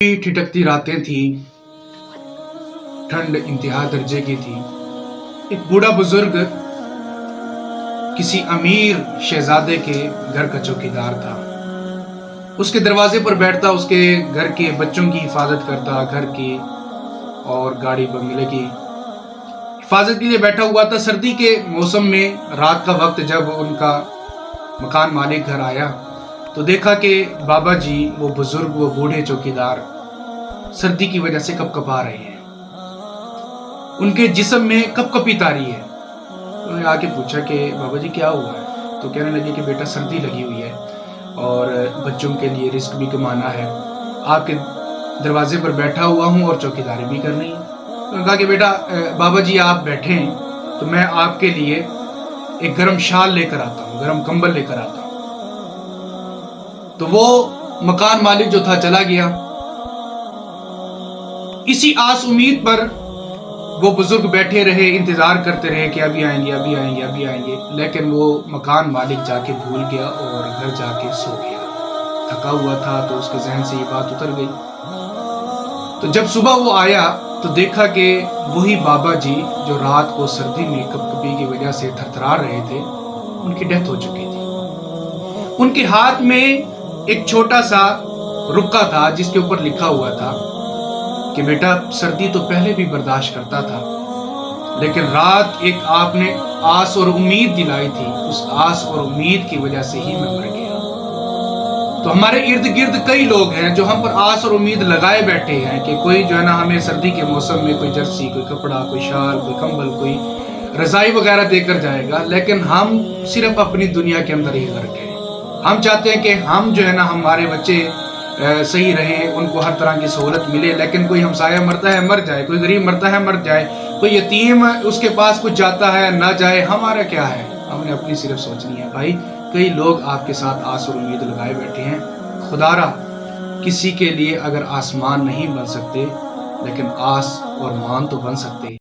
ठिठकती रातें थी, ठंड इंतहा दर्जे की थी। एक बूढ़ा बुजुर्ग किसी अमीर शहजादे के घर का चौकीदार था। उसके दरवाजे पर बैठता, उसके घर के बच्चों की हिफाजत करता, घर की और गाड़ी बंगले की हिफाजत के लिए बैठा हुआ था। सर्दी के मौसम में रात का वक्त जब उनका मकान मालिक घर आया तो देखा कि बाबा जी, वो बुजुर्ग, वो बूढ़े चौकीदार सर्दी की वजह से कपकपा रहे हैं। उनके जिस्म में कपकपी तारी है। उन्होंने आके पूछा कि बाबा जी क्या हुआ है? तो कहने लगे कि बेटा सर्दी लगी हुई है और बच्चों के लिए रिस्क भी कमाना है, आपके दरवाजे पर बैठा हुआ हूँ और चौकीदारी भी करनी है। उन्होंने कहा कि बेटा बाबा जी आप बैठें तो मैं आपके लिए एक गर्म शाल लेकर आता हूँ, गर्म कंबल लेकर आता हूँ। तो वो मकान मालिक जो था चला गया। इसी आस उम्मीद पर वो बुजुर्ग बैठे रहे, इंतजार करते रहे कि अभी आएंगे, अभी आएंगे, अभी आएंगे। लेकिन वो मकान मालिक जाके भूल गया और घर जाके सो गया। थका हुआ था तो उसके जहन से ये बात उतर गई। तो जब सुबह वो आया तो देखा कि वही बाबा जी जो रात को सर्दी में कपकपी की वजह से थरथरा रहे थे, उनकी डेथ हो चुकी थी। उनके हाथ में एक छोटा सा रुक्का था जिसके ऊपर लिखा हुआ था कि बेटा सर्दी तो पहले भी बर्दाश्त करता था, लेकिन रात एक आपने आस और उम्मीद दिलाई थी, उस आस और उम्मीद की वजह से ही मैं मर गया। तो हमारे इर्द गिर्द कई लोग हैं जो हम पर आस और उम्मीद लगाए बैठे हैं कि कोई जो है ना हमें सर्दी के मौसम में कोई जर्सी, कोई कपड़ा, कोई शाल, कोई कंबल, कोई रजाई वगैरह देकर जाएगा, लेकिन हम सिर्फ अपनी दुनिया के अंदर ही गर्क हैं। हम चाहते हैं कि हम जो है ना हमारे बच्चे सही रहें, उनको हर तरह की सहूलत मिले, लेकिन कोई हमसाया मरता है मर जाए, कोई गरीब मरता है मर जाए, कोई यतीम उसके पास कुछ जाता है ना जाए, हमारा क्या है? हमने अपनी सिर्फ सोचनी है। भाई कई लोग आपके साथ आस और उम्मीद लगाए बैठे हैं। खुदारा किसी के लिए अगर आसमान नहीं बन सकते, लेकिन आस और मान तो बन सकते।